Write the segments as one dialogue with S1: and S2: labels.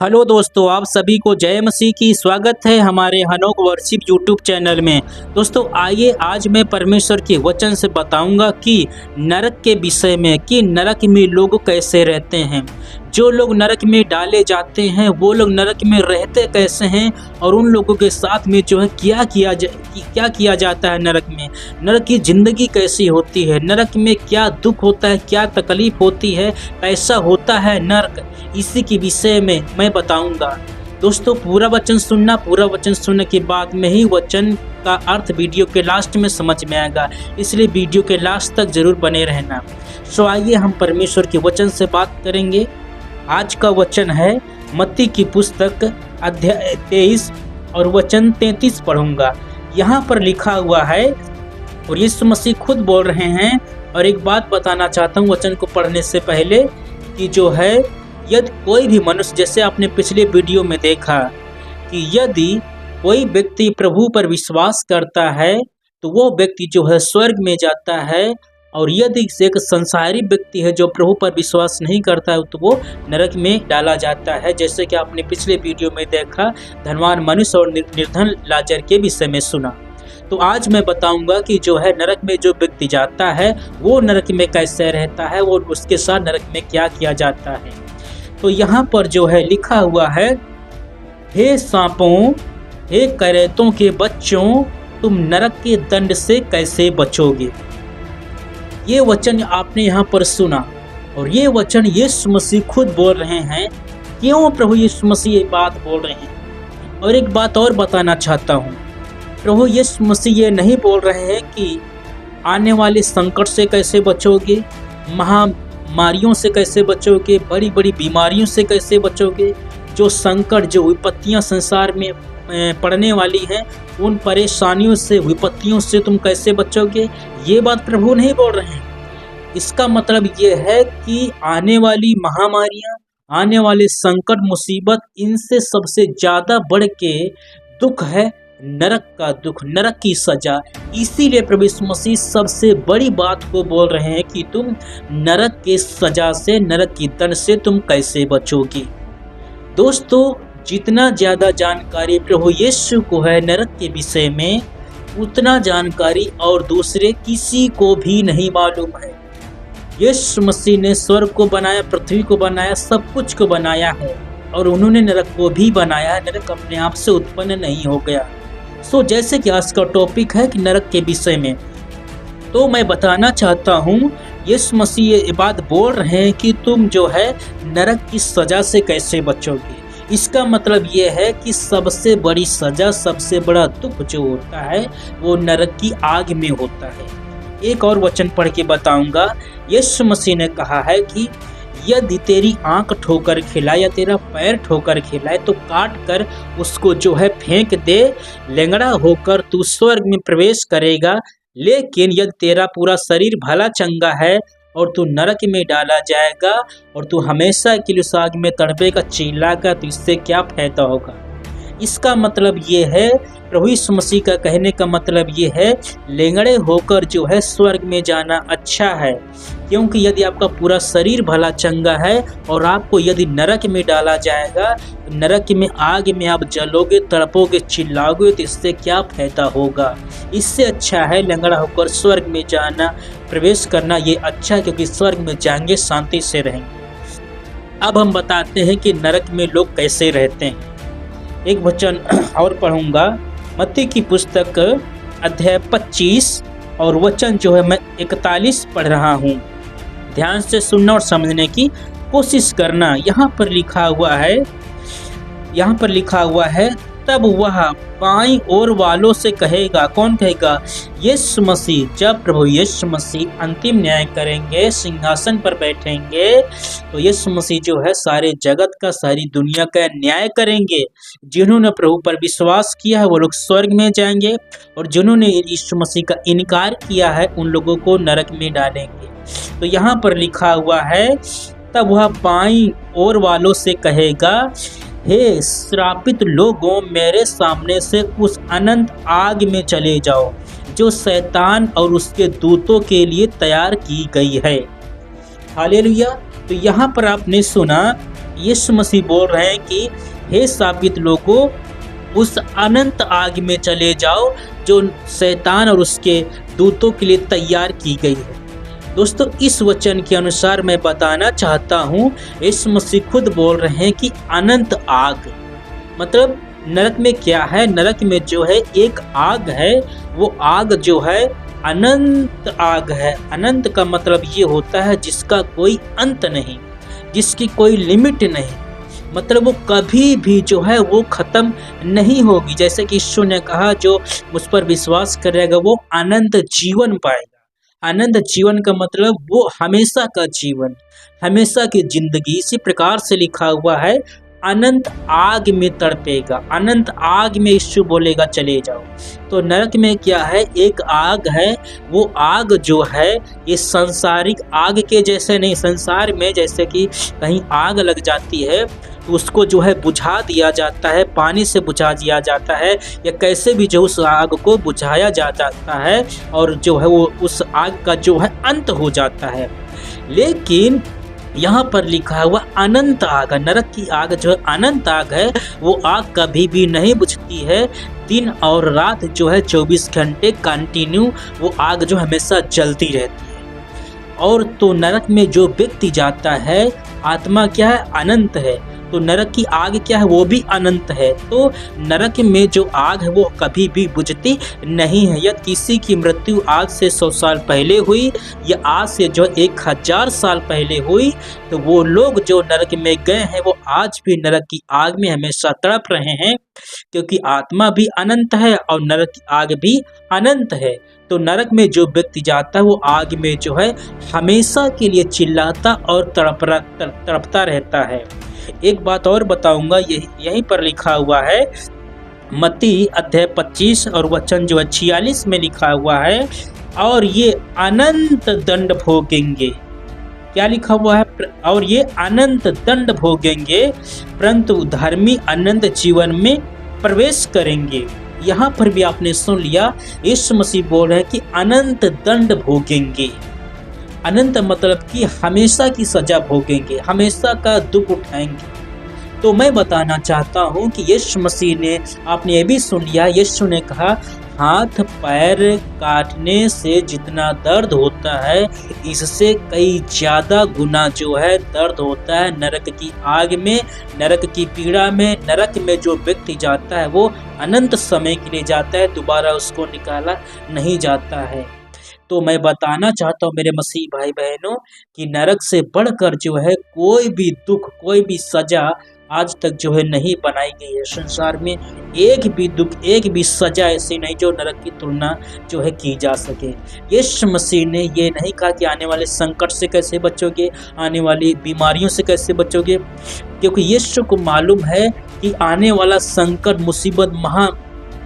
S1: Hello दोस्तों, आप सभी को जय मसीह की स्वागत है हमारे हनोक वर्शिप यूट्यूब चैनल में। दोस्तों आइए आज मैं परमेश्वर के वचन से बताऊंगा कि नरक के विषय में कि नरक में लोग कैसे रहते हैं। जो लोग नरक में डाले जाते हैं वो लोग नरक में रहते कैसे हैं और उन लोगों के साथ में जो है क्या किया जाता है। नरक की ज़िंदगी कैसी होती है, नरक में क्या दुख होता है, क्या तकलीफ होती है, कैसा होता है नरक, इसी के विषय में मैं बताऊंगा। दोस्तों पूरा वचन सुनना, पूरा वचन सुनने के बाद में ही वचन का अर्थ वीडियो के लास्ट में समझ में आएगा, इसलिए वीडियो के लास्ट तक जरूर बने रहना। सो आइए हम परमेश्वर के वचन से बात करेंगे। आज का वचन है मत्ती की पुस्तक अध्याय 23 और वचन 33 पढ़ूंगा। यहाँ पर लिखा हुआ है और यीशु मसीह खुद बोल रहे हैं। और एक बात बताना चाहता हूँ वचन को पढ़ने से पहले कि जो है यदि कोई भी मनुष्य, जैसे आपने पिछले वीडियो में देखा कि यदि कोई व्यक्ति प्रभु पर विश्वास करता है तो वो व्यक्ति जो है स्वर्ग में जाता है, और यदि एक संसारी व्यक्ति है जो प्रभु पर विश्वास नहीं करता है तो वो नरक में डाला जाता है। जैसे कि आपने पिछले वीडियो में देखा धनवान मनुष्य और निर्धन लाजर के विषय में सुना। तो आज मैं बताऊंगा कि जो है नरक में जो व्यक्ति जाता है वो नरक में कैसे रहता है और उसके साथ नरक में क्या किया जाता है। तो यहाँ पर जो है लिखा हुआ है, हे सांपों, हे करेतों के बच्चों, तुम नरक के दंड से कैसे बचोगे। ये वचन आपने यहाँ पर सुना और ये वचन यीशु मसीह खुद बोल रहे हैं। क्यों प्रभु यीशु मसीह ये बात बोल रहे हैं? और एक बात और बताना चाहता हूँ, प्रभु यीशु मसीह ये नहीं बोल रहे हैं कि आने वाले संकट से कैसे बचोगे, महामारियों से कैसे बचोगे, बड़ी बड़ी बीमारियों से कैसे बचोगे, जो संकट, जो विपत्तियाँ संसार में पड़ने वाली हैं, उन परेशानियों से, विपत्तियों से तुम कैसे बचोगे, ये बात प्रभु नहीं बोल रहे हैं। इसका मतलब ये है कि आने वाली महामारियां, आने वाले संकट, मुसीबत, इनसे सबसे ज़्यादा बढ़ के दुख है नरक का दुख, नरक की सजा। इसीलिए प्रभु यीशु मसीह सबसे बड़ी बात को बोल रहे हैं कि तुम नरक के सजा से, नरक की दंड से तुम कैसे बचोगे। दोस्तों जितना ज़्यादा जानकारी प्रभु यीशु को है नरक के विषय में, उतना जानकारी और दूसरे किसी को भी नहीं मालूम है। यीशु मसीह ने स्वर्ग को बनाया, पृथ्वी को बनाया, सब कुछ को बनाया है और उन्होंने नरक को भी बनाया है। नरक अपने आप से उत्पन्न नहीं हो गया। सो जैसे कि आज का टॉपिक है कि नरक के विषय में, तो मैं बताना चाहता हूँ यीशु मसीह ये बात बोल रहे हैं कि तुम जो है नरक की सजा से कैसे बचोगे। इसका मतलब ये है कि सबसे बड़ी सजा, सबसे बड़ा दुख जो होता है वो नरक की आग में होता है। एक और वचन पढ़ के बताऊंगा। यीशु मसीह ने कहा है कि यदि तेरी आंख ठोकर खिलाए या तेरा पैर ठोकर खिलाए तो काट कर उसको जो है फेंक दे, लेंगड़ा होकर तू स्वर्ग में प्रवेश करेगा। लेकिन यदि तेरा पूरा शरीर भला चंगा है और तू नरक में डाला जाएगा और तू हमेशा के लिए उस आग में तड़पेगा, चिल्लाएगा, तो इससे क्या फायदा होगा। इसका मतलब ये है, प्रभु यीशु मसीह का कहने का मतलब ये है, लेंगड़े होकर जो है स्वर्ग में जाना अच्छा है। क्योंकि यदि आपका पूरा शरीर भला चंगा है और आपको यदि नरक में डाला जाएगा, नरक में आग में आप जलोगे, तड़पोगे, चिल्लाओगे, तो इससे क्या फायदा होगा। इससे अच्छा है लेंगड़ा होकर स्वर्ग में जाना, प्रवेश करना, ये अच्छा है, क्योंकि स्वर्ग में जाएंगे, शांति से रहेंगे। अब हम बताते हैं कि नरक में लोग कैसे रहते हैं। एक वचन और पढ़ूंगा, मत्ती की पुस्तक अध्याय 25 और वचन जो है मैं 41 पढ़ रहा हूँ। ध्यान से सुनना और समझने की कोशिश करना। यहाँ पर लिखा हुआ है, तब वह बाईं ओर वालों से कहेगा। कौन कहेगा? यीशु मसीह। जब प्रभु यीशु मसीह अंतिम न्याय करेंगे, सिंहासन पर बैठेंगे, तो यीशु मसीह जो है सारे जगत का, सारी दुनिया का न्याय करेंगे। जिन्होंने प्रभु पर विश्वास किया है वो लोग स्वर्ग में जाएंगे और जिन्होंने यीशु मसीह का इनकार किया है उन लोगों को नरक में डालेंगे। तो यहाँ पर लिखा हुआ है, तब वह बाईं ओर वालों से कहेगा, हे श्रापित लोगों, मेरे सामने से उस अनंत आग में चले जाओ जो शैतान और उसके दूतों के लिए तैयार की गई है। हालेलुया। तो यहाँ पर आपने सुना यीशु मसीह बोल रहे हैं कि हे शापित लोगों, उस अनंत आग में चले जाओ जो शैतान और उसके दूतों के लिए तैयार की गई है। दोस्तों, इस वचन के अनुसार मैं बताना चाहता हूँ, यीशु मसीह खुद बोल रहे हैं कि अनंत आग, मतलब नरक में क्या है? नरक में जो है एक आग है, वो आग जो है अनंत आग है। अनंत का मतलब ये होता है जिसका कोई अंत नहीं, जिसकी कोई लिमिट नहीं, मतलब वो कभी भी जो है वो खत्म नहीं होगी। जैसे कि यीशु ने कहा, जो मुझ पर विश्वास करेगा वो अनंत जीवन पाएगा। अनंत जीवन का मतलब वो हमेशा का जीवन, हमेशा की जिंदगी। इसी प्रकार से लिखा हुआ है, अनंत आग में तड़पेगा, अनंत आग में यीशु बोलेगा चले जाओ। तो नरक में क्या है? एक आग है। वो आग जो है ये सांसारिक आग के जैसे नहीं। संसार में जैसे कि कहीं आग लग जाती है तो उसको जो है बुझा दिया जाता है, पानी से बुझा दिया जाता है, या कैसे भी जो उस आग को बुझाया जाता है और जो है वो उस आग का जो है अंत हो जाता है। लेकिन यहाँ पर लिखा हुआ अनंत आग, नरक की आग जो है अनंत आग है। वो आग कभी भी नहीं बुझती है। दिन और रात जो है 24 घंटे कंटिन्यू वो आग जो हमेशा जलती रहती है। और तो नरक में जो व्यक्ति जाता है, आत्मा क्या है? अनंत है। तो नरक की आग क्या है? वो भी अनंत है। तो नरक में जो आग है वो कभी भी बुझती नहीं है। यदि किसी की मृत्यु आज से 100 साल पहले हुई या आज से जो 1000 साल पहले हुई, तो वो लोग जो नरक में गए हैं वो आज भी नरक की आग में हमेशा तड़प रहे हैं, क्योंकि आत्मा भी अनंत है और नरक की आग भी अनंत है। तो नरक में जो व्यक्ति जाता है वो आग में जो है हमेशा के लिए चिल्लाता और तड़पता रहता है। एक बात और बताऊंगा, यहीं पर लिखा हुआ है, मत्ती अध्याय 25 और वचन जो है 46 में लिखा हुआ है, और ये अनंत दंड भोगेंगे। क्या लिखा हुआ है? और ये अनंत दंड भोगेंगे, परंतु धर्मी अनंत जीवन में प्रवेश करेंगे। यहाँ पर भी आपने सुन लिया, यीशु मसीह बोल रहे हैं कि अनंत दंड भोगेंगे। अनंत मतलब कि हमेशा की सजा भोगेंगे, हमेशा का दुख उठाएंगे। तो मैं बताना चाहता हूँ कि यीशु मसीह ने, आपने ये भी सुन लिया, यीशु ने कहा, हाथ पैर काटने से जितना दर्द होता है, इससे कई ज़्यादा गुना जो है दर्द होता है नरक की आग में, नरक की पीड़ा में। नरक में जो व्यक्ति जाता है वो अनंत समय के लिए जाता है, दोबारा उसको निकाला नहीं जाता है। तो मैं बताना चाहता हूँ मेरे मसीह भाई बहनों कि नरक से बढ़कर जो है कोई भी दुख, कोई भी सजा आज तक जो है नहीं बनाई गई है। संसार में एक भी दुख, एक भी सजा ऐसी नहीं जो नरक की तुलना जो है की जा सके। यीशु मसीह ने ये नहीं कहा कि आने वाले संकट से कैसे बचोगे, आने वाली बीमारियों से कैसे बचोगे, क्योंकि यीशु को मालूम है कि आने वाला संकट, मुसीबत, महा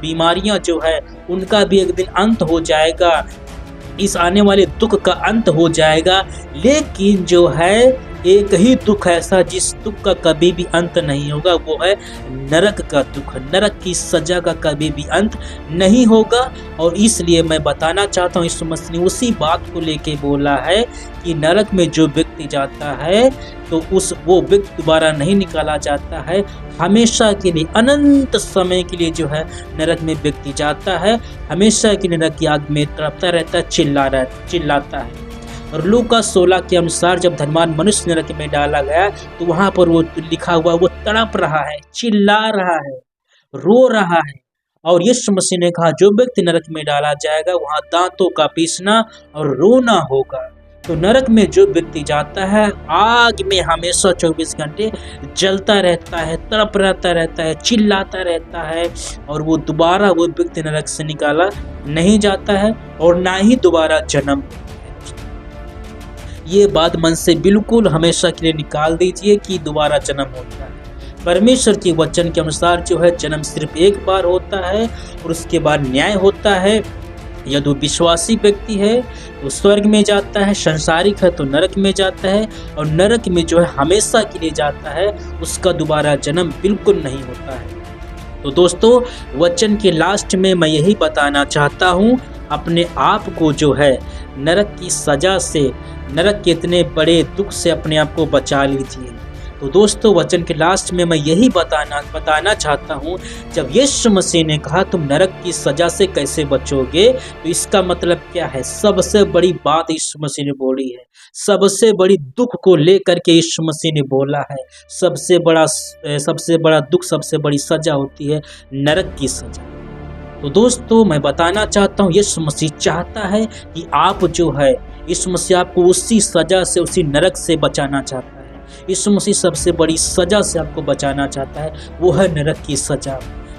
S1: बीमारियां जो है उनका भी एक दिन अंत हो जाएगा, इस आने वाले दुख का अंत हो जाएगा। लेकिन जो है एक ही दुख ऐसा जिस दुख का कभी भी अंत नहीं होगा, वो है नरक का दुख। नरक की सजा का कभी भी अंत नहीं होगा। और इसलिए मैं बताना चाहता हूँ, यीशु मसीह ने उसी बात को लेके बोला है कि नरक में जो व्यक्ति जाता है तो वो व्यक्ति दोबारा नहीं निकाला जाता है। हमेशा के लिए, अनंत समय के लिए जो है नरक में व्यक्ति जाता है, हमेशा की नरक की आग में तड़पता रहता है, चिल्लाता है। और लूका 16 के अनुसार जब धनवान मनुष्य नरक में डाला गया तो वहां पर वो लिखा हुआ, वो तड़प रहा है, चिल्ला रहा है, रो रहा है। और यीशु मसीह ने कहा, जो व्यक्ति नरक में डाला जाएगा वहां दांतों का पीसना और रोना होगा। तो नरक में जो व्यक्ति जाता है आग में हमेशा 24 घंटे जलता रहता है, तड़पता रहता है, चिल्लाता रहता है, और वो दोबारा वो व्यक्ति नरक से निकाला नहीं जाता है और ना ही दोबारा जन्म। ये बात मन से बिल्कुल हमेशा के लिए निकाल दीजिए कि दोबारा जन्म होता है। परमेश्वर के वचन के अनुसार जो है जन्म सिर्फ एक बार होता है और उसके बाद न्याय होता है। यदि वो विश्वासी व्यक्ति है तो स्वर्ग में जाता है, संसारिक है तो नरक में जाता है, और नरक में जो है हमेशा के लिए जाता है, उसका दोबारा जन्म बिल्कुल नहीं होता है। तो दोस्तों, वचन के लास्ट में मैं यही बताना चाहता हूँ, अपने आप को जो है नरक की सजा से, नरक के इतने बड़े दुख से अपने आप को बचा लीजिए। तो दोस्तों वचन के लास्ट में मैं यही बताना चाहता हूँ, जब यीशु मसीह ने कहा तुम नरक की सजा से कैसे बचोगे, तो इसका मतलब क्या है? सबसे बड़ी बात यीशु मसीह ने बोली है, सबसे बड़ी दुख को लेकर के यीशु मसीह ने बोला है। सबसे बड़ा दुख, सबसे बड़ी सजा होती है नरक की सजा। तो दोस्तों मैं बताना चाहता हूँ, यीशु मसीह चाहता है कि आप जो है, यीशु मसीह आपको उसी सजा से, उसी नरक से बचाना चाहता है। यीशु मसीह सबसे बड़ी सजा से आपको बचाना चाहता है, वो है नरक की सजा।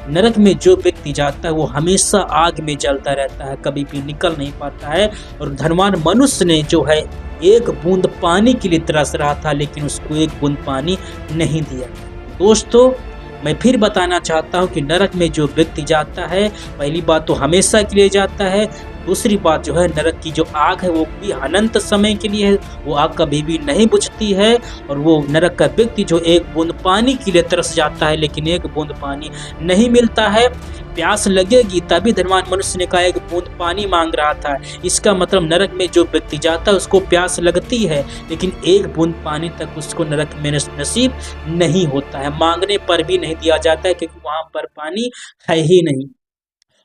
S1: नरक में जो व्यक्ति जाता है वो हमेशा आग में जलता रहता है, कभी भी निकल नहीं पाता है। और धनवान मनुष्य ने जो है एक बूंद पानी के लिए तरस रहा था, लेकिन उसको एक बूंद पानी नहीं दिया। दोस्तों मैं फिर बताना चाहता हूँ कि नरक में जो व्यक्ति जाता है, पहली बात तो हमेशा के लिए जाता है, दूसरी बात जो है नरक की जो आग है वो भी अनंत समय के लिए है, वो आग कभी भी नहीं बुझती है। और वो नरक का व्यक्ति जो एक बूंद पानी के लिए तरस जाता है, लेकिन एक बूंद पानी नहीं मिलता है। प्यास लगेगी तभी धनवान मनुष्य ने कहा एक बूंद पानी मांग रहा था। इसका मतलब नरक में जो व्यक्ति जाता है उसको प्यास लगती है, लेकिन एक बूंद पानी तक उसको नरक में नसीब नहीं होता है, मांगने पर भी नहीं दिया जाता है, क्योंकि वहाँ पर पानी है ही नहीं।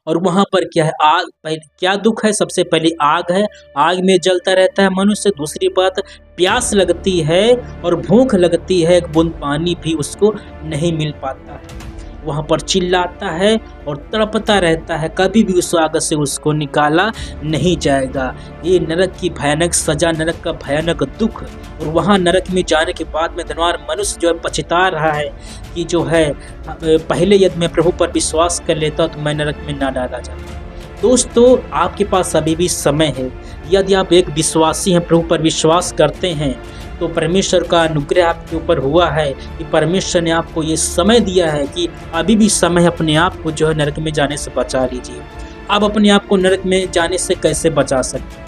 S1: और वहाँ पर क्या है? आग। क्या दुख है? सबसे पहले आग है, आग में जलता रहता है मनुष्य। दूसरी बात प्यास लगती है और भूख लगती है, एक बूंद पानी भी उसको नहीं मिल पाता है। वहाँ पर चिल्लाता है और तड़पता रहता है, कभी भी उस आग से उसको निकाला नहीं जाएगा। ये नरक की भयानक सजा, नरक का भयानक दुख। और वहाँ नरक में जाने के बाद में धनवान मनुष्य जो है पछता रहा है कि जो है पहले यदि मैं प्रभु पर विश्वास कर लेता तो मैं नरक में ना डाला जाता। दोस्तों आपके पास अभी भी समय है। यदि आप एक विश्वासी हैं, प्रभु पर विश्वास करते हैं, तो परमेश्वर का अनुग्रह आपके ऊपर हुआ है कि परमेश्वर ने आपको ये समय दिया है कि अभी भी समय है, अपने आप को जो है नरक में जाने से बचा लीजिए। आप अपने आप को नरक में जाने से कैसे बचा सकते हैं?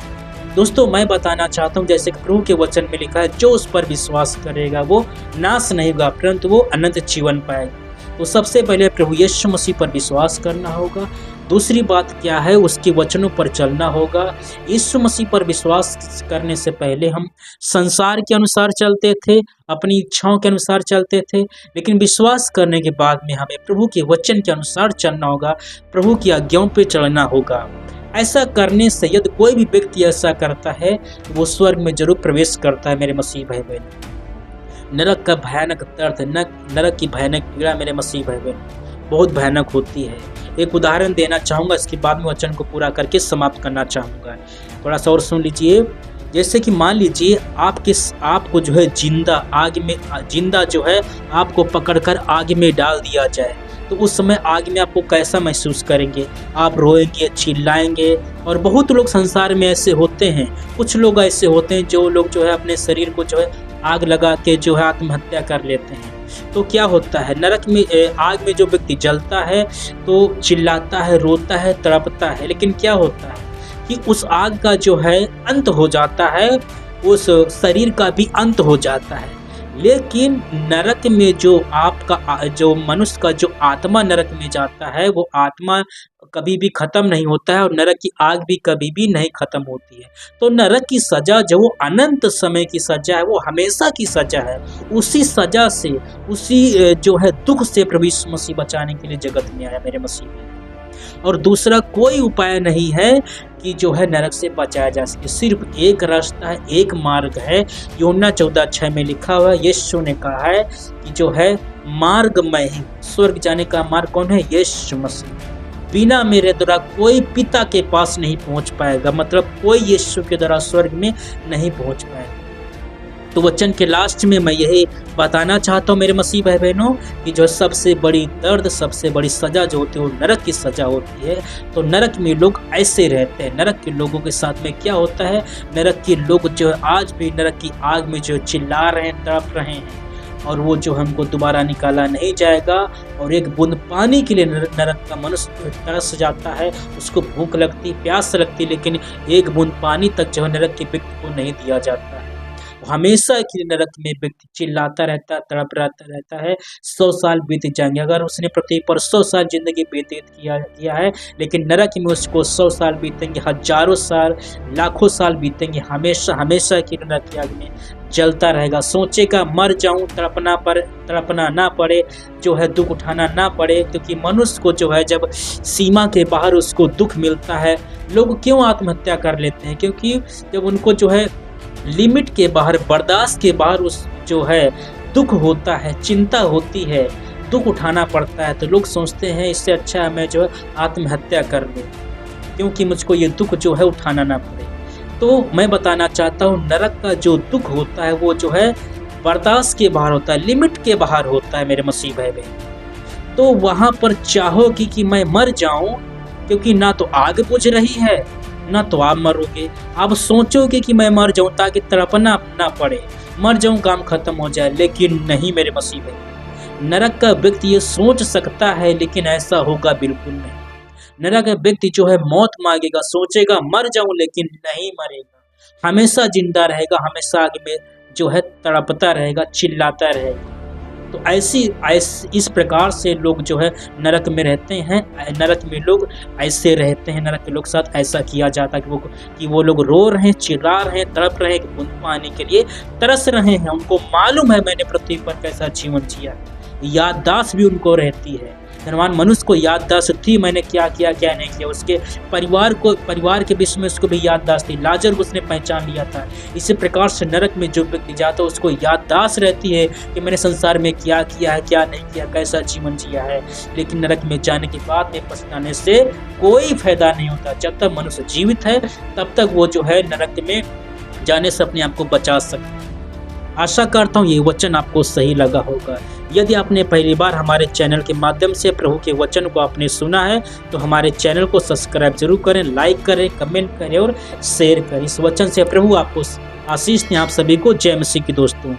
S1: दोस्तों मैं बताना चाहता हूँ, जैसे कि प्रभु के वचन में लिखा है, जो उस पर विश्वास करेगा वो नाश नहीं होगा, परंतु वो अनंत जीवन पाएगा। तो सबसे पहले प्रभु यीशु मसीह पर विश्वास करना होगा। दूसरी बात क्या है? उसके वचनों पर चलना होगा। यीशु मसीह पर विश्वास करने से पहले हम संसार के अनुसार चलते थे, अपनी इच्छाओं के अनुसार चलते थे, लेकिन विश्वास करने के बाद में हमें प्रभु के वचन के अनुसार चलना होगा, प्रभु की आज्ञाओं पे चलना होगा। ऐसा करने से यदि कोई भी व्यक्ति ऐसा करता है तो वो स्वर्ग में जरूर प्रवेश करता है। मेरे मसीह भाई बहन, नरक का भयानक दर्द, नरक की भयानक पीड़ा मेरे मसीह भाई बहन बहुत भयानक होती है। एक उदाहरण देना चाहूँगा, इसके बाद में वचन को पूरा करके समाप्त करना चाहूँगा। थोड़ा सा और सुन लीजिए। जैसे कि मान लीजिए आपको जो है जिंदा जो है आपको पकड़कर आग में डाल दिया जाए, तो उस समय आग में आपको कैसा महसूस करेंगे? आप रोएंगे, चिल्लाएंगे। और बहुत लोग संसार में ऐसे होते हैं, कुछ लोग ऐसे होते हैं जो लोग जो है अपने शरीर को जो है आग लगा के जो है आत्महत्या कर लेते हैं। तो क्या होता है? नरक में आग में जो व्यक्ति जलता है तो चिल्लाता है, रोता है, तड़पता है, लेकिन क्या होता है कि उस आग का जो है अंत हो जाता है, उस शरीर का भी अंत हो जाता है। लेकिन नरक में जो मनुष्य का जो आत्मा नरक में जाता है, वो आत्मा कभी भी खत्म नहीं होता है और नरक की आग भी कभी भी नहीं खत्म होती है। तो नरक की सजा जो वो अनंत समय की सजा है, वो हमेशा की सजा है। उसी सजा से, उसी जो है दुख से प्रभु यीशु मसीह बचाने के लिए जगत में आया मेरे मसीह में। और दूसरा कोई उपाय नहीं है कि जो है नरक से बचाया जा सके। सिर्फ एक रास्ता है, एक मार्ग है। यूहन्ना 14:6 में लिखा हुआ है, यीशु ने कहा है कि जो है मार्ग मैं ही, स्वर्ग जाने का मार्ग कौन है? यीशु मसीह। बिना मेरे द्वारा कोई पिता के पास नहीं पहुंच पाएगा, मतलब कोई यीशु के द्वारा स्वर्ग में नहीं पहुंच पाएगा। तो वचन के लास्ट में मैं यही बताना चाहता हूँ मेरे मसीह भाई बहनों कि जो सबसे बड़ी दर्द, सबसे बड़ी सजा जो होती है वो नरक की सजा होती है। तो नरक में लोग ऐसे रहते हैं। नरक के लोगों के साथ में क्या होता है? नरक के लोग जो है आज भी नरक की आग में जो चिल्ला रहे हैं, तड़प रहे हैं, और वो जो हमको दोबारा निकाला नहीं जाएगा। और एक बूंद पानी के लिए नरक का मनुष्य तरस जाता है, उसको भूख लगती, प्यास लगती, लेकिन एक बूंद पानी तक जो है नरक के व्यक्ति को नहीं दिया जाता है। हमेशा के लिए नरक में व्यक्ति चिल्लाता रहता है, तड़पता रहता है। 100 साल बीत जाएंगे, अगर उसने पृथ्वी पर 100 साल जिंदगी व्यतीत किया है, लेकिन नरक में उसको 100 साल बीतेंगे, हजारों साल, लाखों साल बीतेंगे, हमेशा हमेशा की नरक की आग में जलता रहेगा। सोचेगा मर जाऊं, तड़पना ना पड़े, जो है दुख उठाना ना पड़े, क्योंकि मनुष्य को जो है जब सीमा के बाहर उसको दुख मिलता है, लोग क्यों आत्महत्या कर लेते हैं? क्योंकि जब उनको जो है लिमिट के बाहर, बर्दाश्त के बाहर उस जो है दुख होता है, चिंता होती है, दुख उठाना पड़ता है, तो लोग सोचते हैं इससे अच्छा है मैं जो है आत्महत्या कर लूं, क्योंकि मुझको ये दुख जो है उठाना ना पड़े। तो मैं बताना चाहता हूँ, नरक का जो दुख होता है वो जो है बर्दाश्त के बाहर होता है, लिमिट के बाहर होता है मेरे मसीह भाई बहन। तो वहाँ पर चाहोगी कि मैं मर जाऊं, क्योंकि ना तो आग बुझ रही है, ना तो आप मरोगे। आप सोचोगे कि मैं मर जाऊं ताकि तड़पना ना पड़े, मर जाऊं, काम खत्म हो जाए, लेकिन नहीं मेरे मसीह भाई। नरक का व्यक्ति ये सोच सकता है, लेकिन ऐसा होगा बिल्कुल नहीं। नरक का व्यक्ति जो है मौत मांगेगा, सोचेगा मर जाऊं, लेकिन नहीं मरेगा, हमेशा जिंदा रहेगा, हमेशा आग में जो है तड़पता रहेगा, चिल्लाता रहेगा। तो इस प्रकार से लोग जो है नरक में रहते हैं। नरक में लोग ऐसे रहते हैं, नरक के लोग साथ ऐसा किया जाता है कि वो लोग रो रहे हैं, चिल्ला रहे हैं, तड़प रहे हैं, बूंद पानी के लिए तरस रहे हैं। उनको मालूम है मैंने पृथ्वी पर कैसा जीवन जिया, याददाश्त भी उनको रहती है। धनवान मनुष्य को याददाश्त थी, मैंने क्या किया क्या नहीं किया। उसके परिवार के बीच में उसको भी याददाश्त थी, लाजर उसने पहचान लिया था। इसी प्रकार से नरक में जो व्यक्ति जाता है उसको याददाश्त रहती है कि मैंने संसार में क्या किया है, क्या नहीं किया, कैसा जीवन जिया है। लेकिन नरक में जाने के बाद में पछताने से कोई फायदा नहीं होता। जब तक मनुष्य जीवित है तब तक वो जो है नरक में जाने से अपने आप को बचा सकता है। आशा करता हूँ ये वचन आपको सही लगा होगा। यदि आपने पहली बार हमारे चैनल के माध्यम से प्रभु के वचन को आपने सुना है तो हमारे चैनल को सब्सक्राइब जरूर करें, लाइक करें, कमेंट करें और शेयर करें। इस वचन से प्रभु आपको आशीष दें। आप सभी को जय मसीह की दोस्तों।